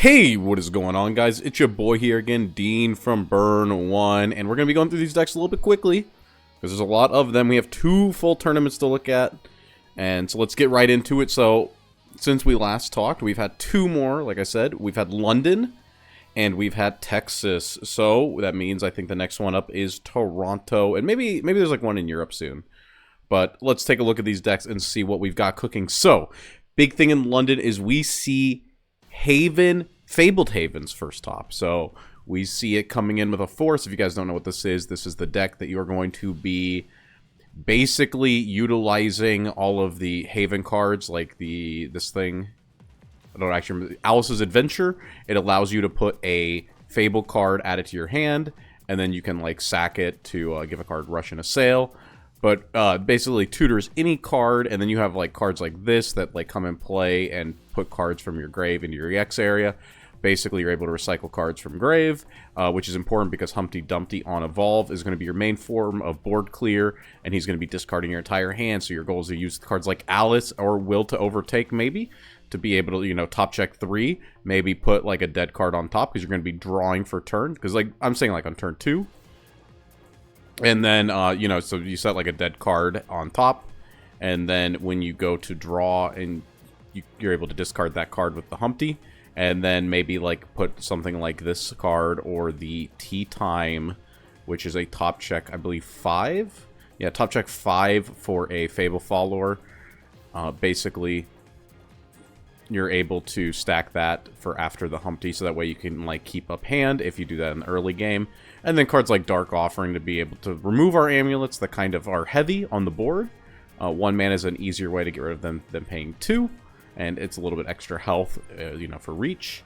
Hey, what is going on, guys? It's your boy here again, Dean from Burn 1, and we're going to be going through these decks a little bit quickly, because there's a lot of them. We have 2 full tournaments to look at, and so let's get right into it. So, since we last talked, we've had 2 more, like I said. We've had London, and we've had Texas, so that means I think the next one up is Toronto, and maybe there's like one in Europe soon. But let's take a look at these decks and see what we've got cooking. So, big thing in London is we see Haven, Fabled Haven's first top. So we see it coming in with a force. If you guys don't know what this is the deck that you're going to be basically utilizing all of the Haven cards, like this thing. I don't actually remember. Alice's Adventure. It allows you to put a Fable card, add it to your hand, and then you can like sack it to give a card Rush and Assail. But basically tutors any card, and then you have like cards like this that like come in play and put cards from your grave into your EX area. Basically, you're able to recycle cards from grave, which is important because Humpty Dumpty on Evolve is going to be your main form of board clear, and he's going to be discarding your entire hand. So your goal is to use cards like Alice or Will to Overtake, maybe, to be able to, you know, top check 3, maybe put like a dead card on top because you're going to be drawing for turn. Because like I'm saying, like on turn 2. And then, you know, so you set like a dead card on top, and then when you go to draw, and you're able to discard that card with the Humpty, and then maybe like put something like this card or the Tea Time, which is a top check, I believe 5. Yeah, top check 5 for a Fable follower. Basically, you're able to stack that for after the Humpty, so that way you can like keep up hand if you do that in the early game. And then cards like Dark Offering to be able to remove our amulets that kind of are heavy on the board. 1 mana is an easier way to get rid of them than paying 2. And it's a little bit extra health, you know, for reach.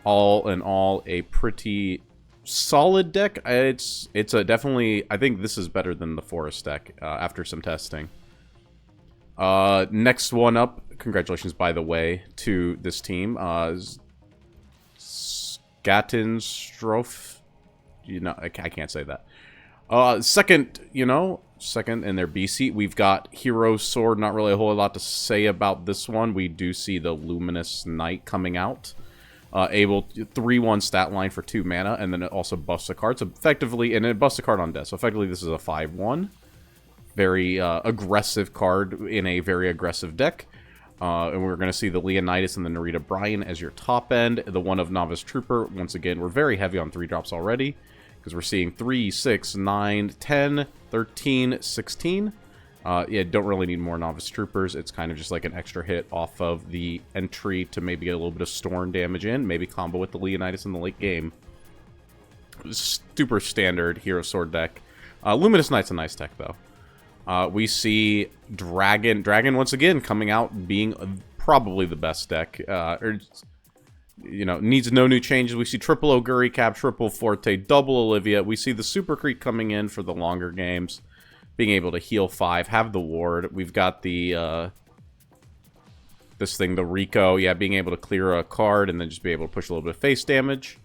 All in all, a pretty solid deck. It's a definitely, I think this is better than the Forest deck after some testing. Next one up, congratulations, by the way, to this team. Skattenstrof. You know, I can't say that. Second in their B seat, we've got Hero Sword. Not really a whole lot to say about this one. We do see the Luminous Knight coming out. Able 3/1 stat line for 2 mana, and then it also buffs a card. So effectively, and it buffs a card on death. So effectively, this is a 5/1. Very aggressive card in a very aggressive deck. And we're going to see the Leonidas and the Narita Bryan as your top end. The one of Novice Trooper, once again, we're very heavy on 3-drops already, because we're seeing 3, 6, 9, 10, 13, 16. Yeah, don't really need more Novice Troopers. It's kind of just like an extra hit off of the entry to maybe get a little bit of Storm damage in. Maybe combo with the Leonidas in the late game. Super standard Hero Sword deck. Luminous Knight's a nice deck, though. We see Dragon once again coming out being probably the best deck. You know, needs no new changes. We see triple Oguri Cap, triple Forte, double Olivia. We see the Super Creek coming in for the longer games, being able to heal 5, have the ward. We've got the this thing, the Rico, yeah, being able to clear a card and then just be able to push a little bit of face damage.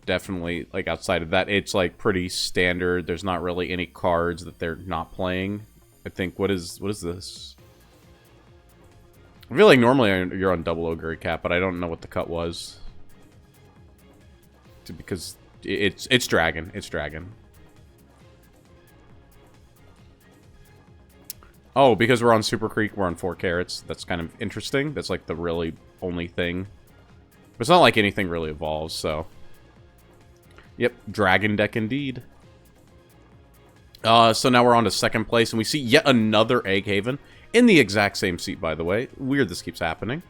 Definitely, like, outside of that, it's like pretty standard. There's not really any cards that they're not playing. I think, what is this? I feel like normally you're on double Ogre Cap, but I don't know what the cut was. Because it's Dragon. It's Dragon. Oh, because we're on Super Creek, we're on 4 carats. That's kind of interesting. That's like the really only thing. But it's not like anything really evolves, so... Yep, Dragon deck indeed. So now we're on to second place, and we see yet another Egg Haven in the exact same seat, by the way. Weird this keeps happening.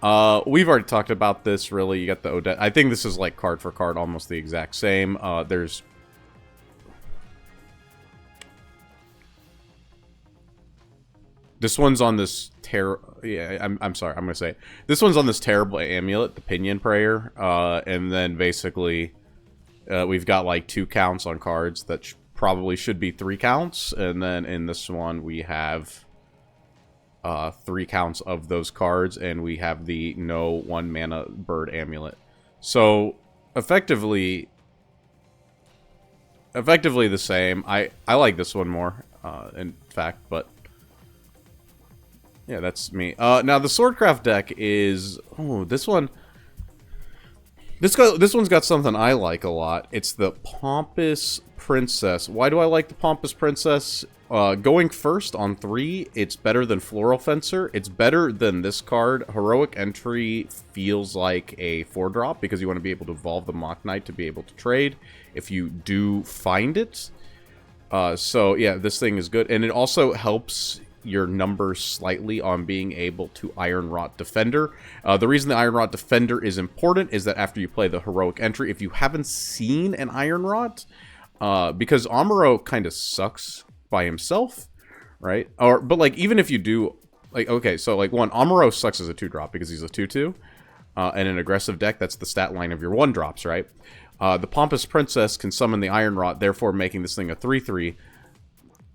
We've already talked about this, really. You got the Odette. I think this is like card for card, almost the exact same. There's... This one's on this yeah, I'm sorry, I'm going to say it. This one's on this terrible amulet, the Pinion Prayer, and then basically... we've got like 2 counts on cards that probably should be 3 counts, and then in this one we have 3 counts of those cards, and we have the no 1 mana bird amulet. So effectively the same. I like this one more, in fact, but Yeah, that's me. Now the Swordcraft deck is... Oh, this one... This one's got something I like a lot. It's the Pompous Princess. Why do I like the Pompous Princess? Going first on 3, it's better than Floral Fencer. It's better than this card. Heroic Entry feels like a 4-drop because you want to be able to evolve the Mock Knight to be able to trade if you do find it. So yeah, this thing is good. And it also helps your numbers slightly on being able to Iron Rot Defender. The reason the Iron Rot Defender is important is that after you play the Heroic Entry, if you haven't seen an Iron Rot, because Amuro kind of sucks by himself, right? But like, even if you do, like, okay, so like Amuro sucks as a 2-drop because he's a 2/2. And an aggressive deck, that's the stat line of your 1-drops, right? The Pompous Princess can summon the Iron Rot, therefore making this thing a 3/3.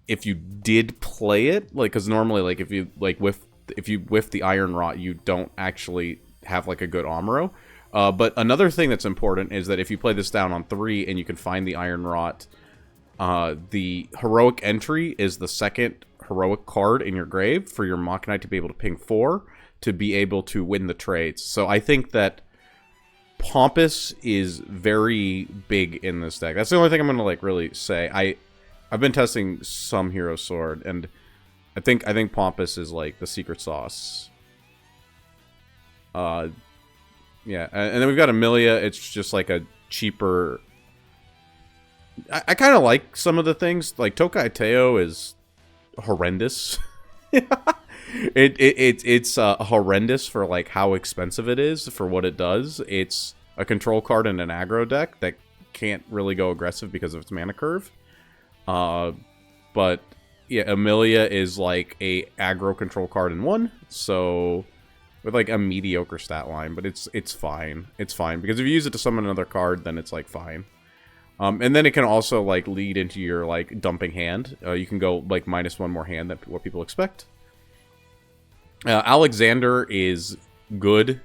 If you did play it, like, because normally, like, if you whiff the Iron Rot, you don't actually have, like, a good Amuro. But another thing that's important is that if you play this down on 3 and you can find the Iron Rot, the Heroic Entry is the second heroic card in your grave for your Mock Knight to be able to ping 4 to be able to win the trades. So I think that Pompous is very big in this deck. That's the only thing I'm going to, like, really say. I've been testing some Hero Sword, and I think Pompous is like the secret sauce. Yeah, and then we've got Amelia. It's just like a cheaper. I kind of like some of the things. Like Tokai Teo is horrendous. It's horrendous for like how expensive it is for what it does. It's a control card in an aggro deck that can't really go aggressive because of its mana curve. But yeah, Amelia is like a aggro control card in 1, so with like a mediocre stat line, but it's fine. It's fine because if you use it to summon another card, then it's like fine. And then it can also like lead into your like dumping hand. You can go like -1 more hand than what people expect. Alexander is good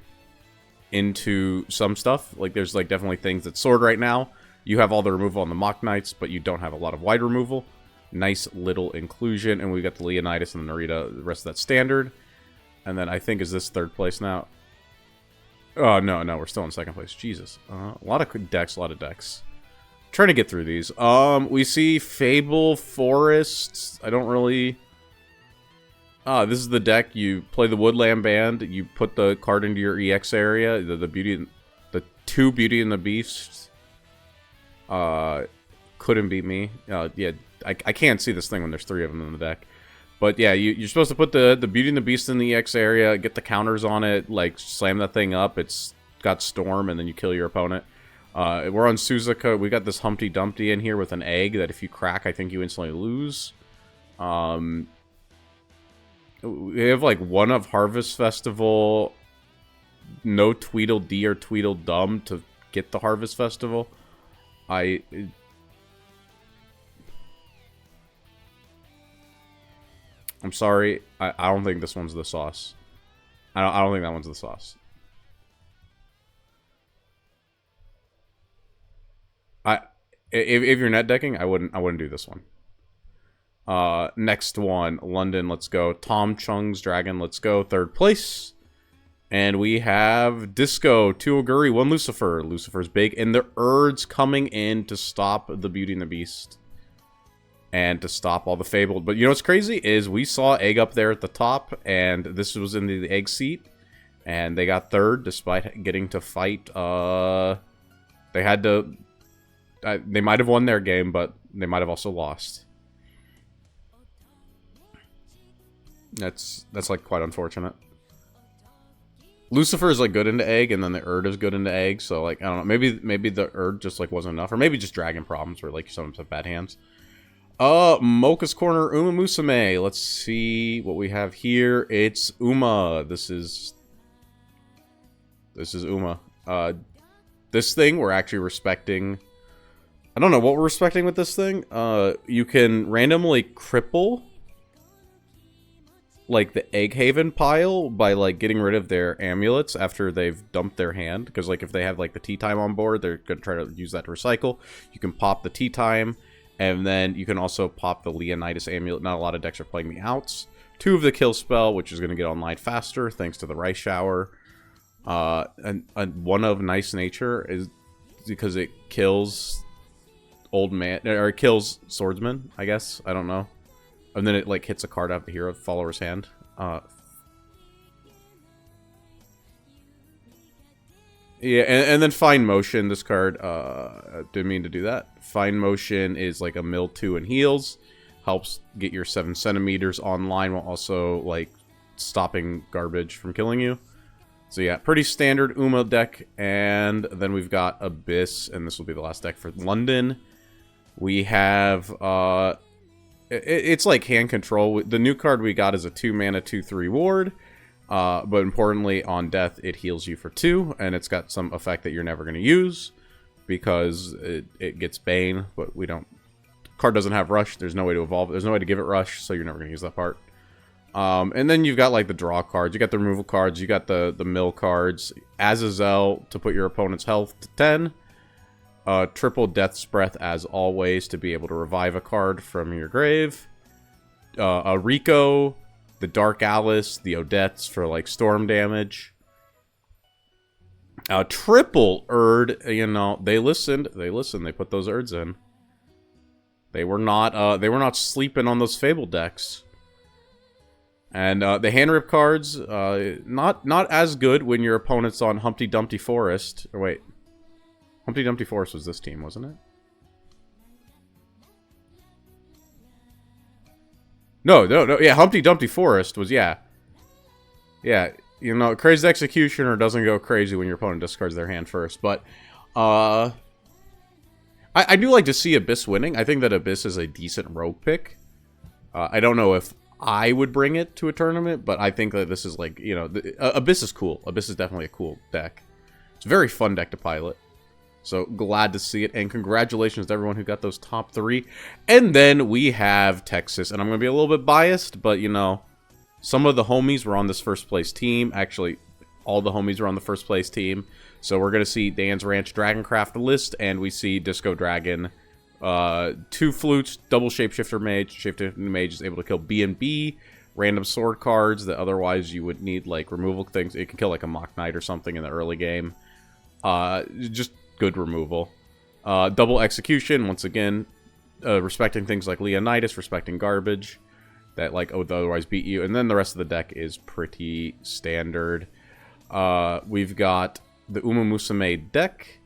into some stuff. Like there's like definitely things that sword right now. You have all the removal on the Mock Knights, but you don't have a lot of wide removal. Nice little inclusion. And we got the Leonidas and the Narita, the rest of that standard. And then I think, is this 3rd place now? Oh, no, we're still in 2nd place. Jesus. A lot of decks, Trying to get through these. We see Fable Forest. I don't really... this is the deck. You play the Woodland Band. You put the card into your EX area. The 2 Beauty and the Beasts. Couldn't beat me. Yeah, I can't see this thing when there's 3 of them in the deck. But yeah, you're supposed to put the Beauty and the Beast in the EX area, get the counters on it, like slam that thing up. It's got Storm, and then you kill your opponent. We're on Suzuka. We got this Humpty Dumpty in here with an egg that if you crack, I think you instantly lose. We have like 1 of Harvest Festival, no Tweedledee or Tweedledum to get the Harvest Festival. I'm sorry. I don't think this one's the sauce. I don't think that one's the sauce. If you're net decking, I wouldn't do this one. Next one, London, let's go. Tom Chung's Dragon, let's go. 3rd place. And we have Disco, 2 Oguri, 1 Lucifer. Lucifer's big. And the Urd's coming in to stop the Beauty and the Beast. And to stop all the Fabled. But you know what's crazy is we saw Egg up there at the top. And this was in the Egg seat. And they got 3rd despite getting to fight. They had to... they might have won their game, but they might have also lost. That's like quite unfortunate. Lucifer is like good into egg, and then the Urd is good into egg. So like I don't know, maybe the Urd just like wasn't enough, or maybe just dragon problems where like you sometimes have bad hands. Mocha's Corner, Uma Musume. Let's see what we have here. It's Uma. This is Uma. This thing we're actually respecting. I don't know what we're respecting with this thing. You can randomly cripple like the Egg Haven pile by like getting rid of their amulets after they've dumped their hand, because like if they have like the tea time on board, they're gonna try to use that to recycle. You can pop the tea time, and then you can also pop the Leonidas amulet. Not a lot of decks are playing the outs 2 of the kill spell, which is going to get online faster thanks to the Rice Shower. And 1 of Nice Nature is because it kills old man, or it kills swordsman, I guess. I don't know. And then it like hits a card out of the hero follower's hand. Yeah, and then Fine Motion, this card, didn't mean to do that. Fine Motion is like a mill 2 and heals. Helps get your 7 centimeters online while also, like, stopping garbage from killing you. So yeah, pretty standard Uma deck. And then we've got Abyss, and this will be the last deck for London. We have, it's like hand control. The new card we got is a 2-mana 2/3 ward. But importantly, on death, it heals you for 2, and it's got some effect that you're never going to use because it gets Bane, but we don't. Card doesn't have Rush. There's no way to evolve. There's no way to give it Rush, so you're never going to use that part. And then you've got like the draw cards. You got the removal cards. You got the mill cards. Azazel to put your opponent's health to 10. Triple Death's Breath as always to be able to revive a card from your grave. A Rico. The Dark Alice, the Odettes for like storm damage. Triple Erd, you know, they listened. They put those Erds in. They were not sleeping on those Fable decks. And the hand rip cards, not as good when your opponent's on Humpty Dumpty Forest. Or wait. Humpty Dumpty Forest was this team, wasn't it? No. Yeah, Humpty Dumpty Forest was, yeah. Yeah, you know, Crazed Executioner doesn't go crazy when your opponent discards their hand first. But, I do like to see Abyss winning. I think that Abyss is a decent rogue pick. I don't know if I would bring it to a tournament, but I think that this is like, you know, Abyss is cool. Abyss is definitely a cool deck. It's a very fun deck to pilot. So, glad to see it, and congratulations to everyone who got those top 3. And then we have Texas, and I'm going to be a little bit biased, but, you know, some of the homies were on this first place team. Actually, all the homies were on the first place team. So, we're going to see Dan's Ranch Dragoncraft list, and we see Disco Dragon, 2 flutes, double Shapeshifter Mage. Shapeshifter Mage is able to kill B&B, random sword cards that otherwise you would need, like, removal things. It can kill, like, a Mock Knight or something in the early game. Just good removal. Double Execution, once again, respecting things like Leonidas, respecting garbage that like would otherwise beat you. And then the rest of the deck is pretty standard. We've got the Uma Musume deck.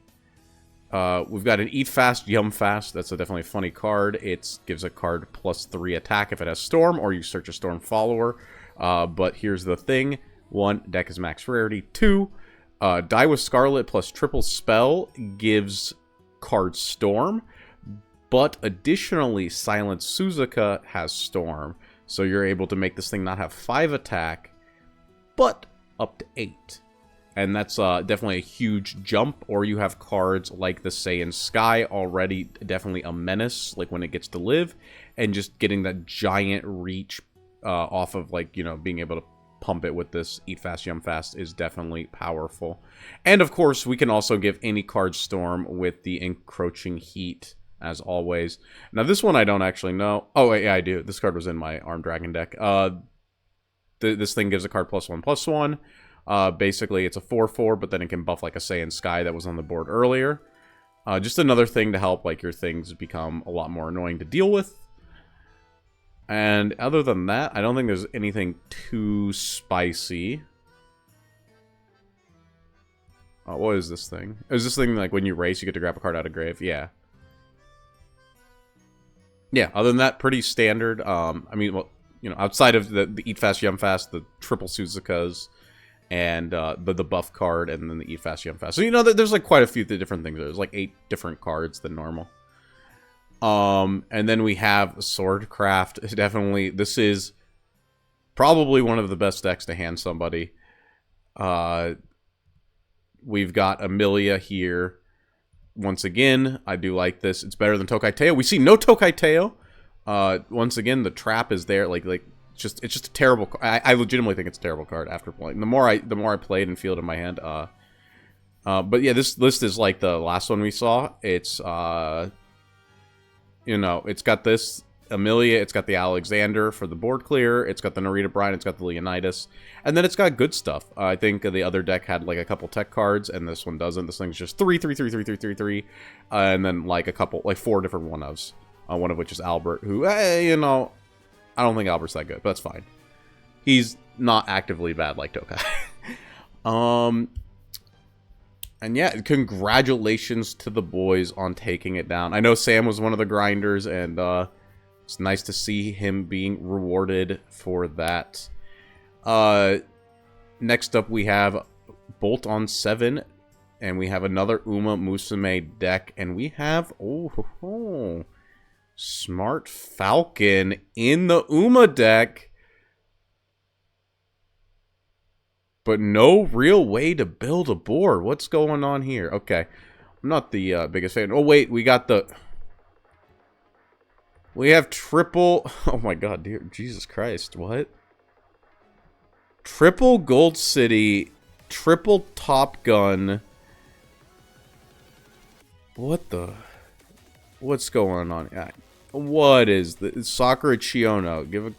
We've got an Eat Fast, Yum Fast. That's definitely a funny card. It gives a card +3 attack if it has Storm, or you search a Storm follower. But here's the thing. 1, deck is max rarity. 2, Die with Scarlet plus triple spell gives card Storm, but additionally Silent Suzuka has Storm, so you're able to make this thing not have 5 attack, but up to 8. And that's definitely a huge jump, or you have cards like the Saiyan Sky already definitely a menace, like when it gets to live, and just getting that giant reach off of, like, you know, being able to pump it with this Eat Fast, Yum Fast is definitely powerful. And of course, we can also give any card Storm with the Encroaching Heat, as always. Now, this one I don't actually know. Oh, wait, yeah, I do. This card was in my Armed Dragon deck. This thing gives a card +1/+1. Basically, it's a 4/4, but then it can buff like a Saiyan Sky that was on the board earlier. Just another thing to help like your things become a lot more annoying to deal with. And other than that, I don't think there's anything too spicy. What is this thing? Is this thing like when you race, you get to grab a card out of grave? Yeah. Yeah, other than that, pretty standard. I mean, well, you know, outside of the Eat Fast, Yum Fast, the triple Suzukas, and the buff card, and then the Eat Fast, Yum Fast. So, you know, there's like quite a few different things. There's like 8 different cards than normal. And then we have Swordcraft. Definitely, this is probably one of the best decks to hand somebody. We've got Amelia here. Once again, I do like this. It's better than Tokai Teo. We see no Tokai Teo. Once again, the trap is there. It's just a terrible. I legitimately think it's a terrible card after playing. The more I played and feel it in my hand. But yeah, this list is like the last one we saw. It's you know, it's got this. Amelia, it's got the Alexander for the board clear, it's got the Narita Brine, it's got the Leonidas, and then it's got good stuff. I think the other deck had like a couple tech cards, and this one doesn't. This thing's just 3, 3, 3, 3, 3, 3, 3, and then like a couple, like 4 different one-ofs. One of which is Albert, who, you know, I don't think Albert's that good, but that's fine. He's not actively bad like Tokai. And yeah, congratulations to the boys on taking it down. I know Sam was one of the grinders, and it's nice to see him being rewarded for that. Next up, we have Bolt on 7, and we have another Uma Musume deck, and we have Smart Falcon in the Uma deck. But no real way to build a board. What's going on here? Okay. I'm not the biggest fan. Oh, wait. We got the... We have triple... Oh, my God. Dear Jesus Christ. What? Triple Gold City. Triple Top Gun. What the... What's going on? What is the... Sakura Chiono. Give a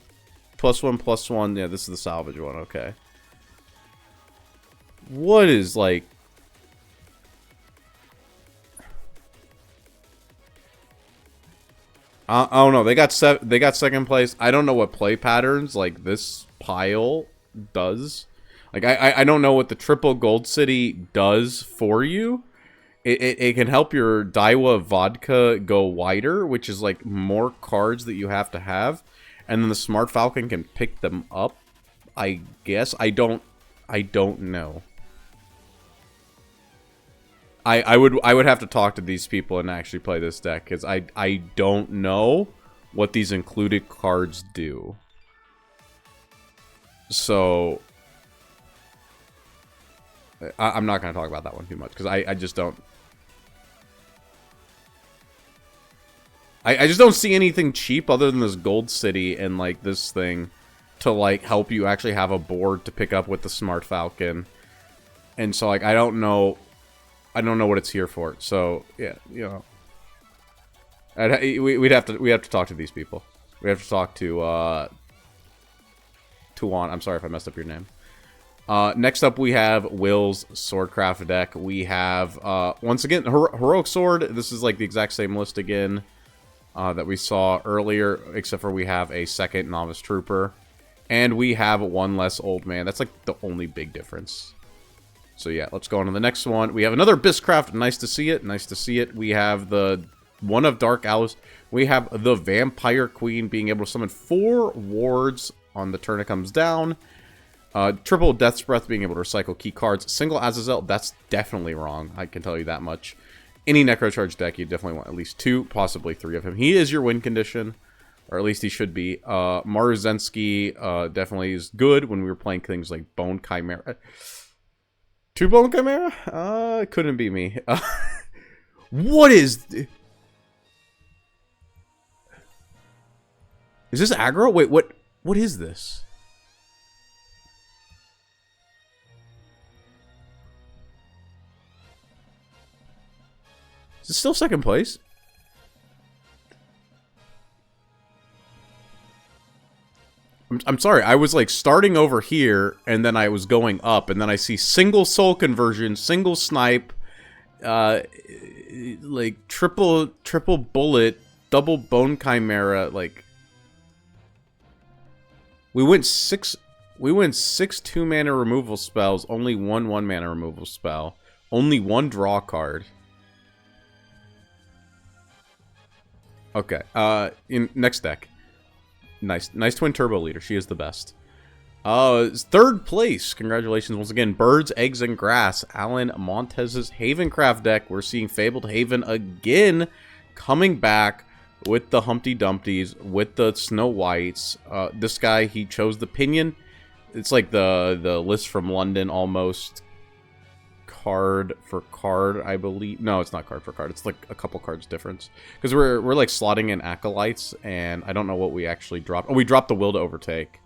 +1/+1. Yeah, this is the salvage one. Okay. What is, like... I don't know. They got second place. I don't know what play patterns, like, this pile does. Like, I don't know what the Triple Gold City does for you. It can help your Daiwa Vodka go wider, which is, like, more cards that you have to have. And then the Smart Falcon can pick them up, I guess. I don't know. I would have to talk to these people and actually play this deck, because I don't know what these included cards do. So I'm not going to talk about that one too much, because I just don't. I just don't see anything cheap other than this Gold City and like this thing to like help you actually have a board to pick up with the Smart Falcon. And so like I don't know what it's here for. So yeah, you know, we have to talk to these people. We have to talk to Tuan. I'm sorry if I messed up your name. Next up, we have Will's Swordcraft deck. We have once again Heroic Sword. This is like the exact same list again that we saw earlier, except for we have a second Novice Trooper, and we have one less Old Man. That's like the only big difference. So yeah, let's go on to the next one. We have another Biscraft. Nice to see it. Nice to see it. We have the one of Dark Alice. We have the Vampire Queen being able to summon 4 wards on the turn it comes down. Triple Death's Breath being able to recycle key cards. Single Azazel, that's definitely wrong. I can tell you that much. Any Necrocharge deck, you definitely want at least 2, possibly 3 of him. He is your win condition, or at least he should be. Maruzensky definitely is good when we were playing things like Bone Chimera. 2 Bone Chimera? It couldn't be me. What is... Is this aggro? Wait, what is this? Is it still second place? I'm sorry, I was like starting over here, and then I was going up, and then I see single soul conversion, single snipe, like triple bullet, double bone chimera, like we went 6 2-mana removal spells, only 1 1-mana removal spell, only 1 draw card. Okay, next deck. Nice Twin Turbo Leader. She is the best. 3rd place. Congratulations once again. Birds, Eggs, and Grass. Alan Montez's Havencraft deck. We're seeing Fabled Haven again coming back with the Humpty Dumpties, with the Snow Whites. This guy, he chose the Pinion. It's like the list from London almost. Card for card, I believe. No, it's not card for card. It's like a couple cards difference. Because we're like slotting in Acolytes, and I don't know what we actually dropped. Oh, we dropped the Will to Overtake.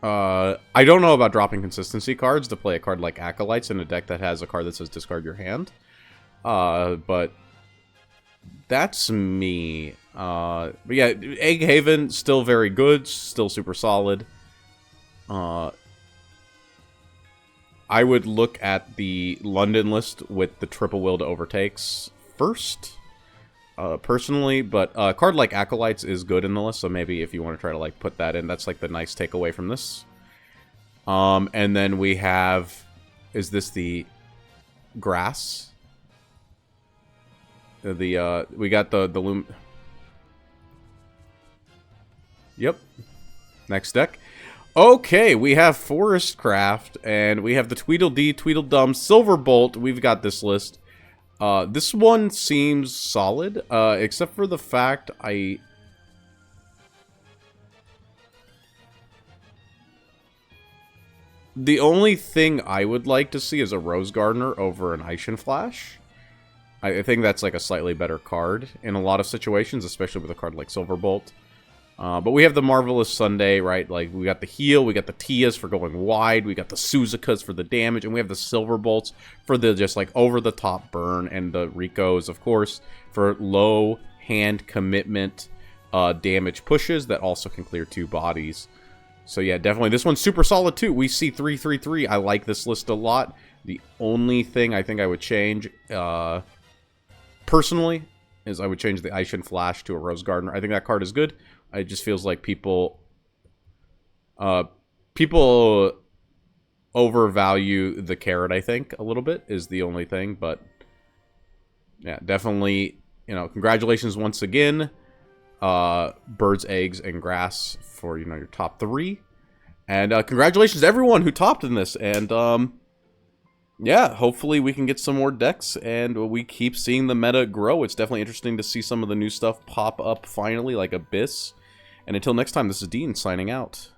I don't know about dropping consistency cards to play a card like Acolytes in a deck that has a card that says discard your hand. But that's me. But yeah, Egg Haven, still very good, still super solid. I would look at the London list with the triple will to overtakes first, personally, but a card like Acolytes is good in the list, so maybe if you want to try to like put that in, that's like the nice takeaway from this. And then we have, is this the Grass? We got the Loom. Yep. Next deck. Okay, we have Forestcraft, and we have the Tweedledee, Tweedledum, Silverbolt. We've got this list. This one seems solid, except for the fact the only thing I would like to see is a Rose Gardener over an Ischen Flash. I think that's like a slightly better card in a lot of situations, especially with a card like Silverbolt. But we have the Marvelous Sunday, right? Like, we got the heal, we got the Tias for going wide, we got the Suzukas for the damage, and we have the Silverbolts for the just, like, over-the-top burn, and the Ricos, of course, for low hand commitment damage pushes that also can clear 2 bodies. So, yeah, definitely. This one's super solid, too. We see 3-3-3. I like this list a lot. The only thing I think I would change, personally, is I would change the Ischen Flash to a Rose Gardener. I think that card is good. It just feels like people overvalue the carrot, I think, a little bit, is the only thing. But, yeah, definitely, you know, congratulations once again. Birds, Eggs, and Grass for, you know, your top 3. And congratulations to everyone who topped in this. And, yeah, hopefully we can get some more decks, and we keep seeing the meta grow. It's definitely interesting to see some of the new stuff pop up finally, like Abyss. And until next time, this is Dean signing out.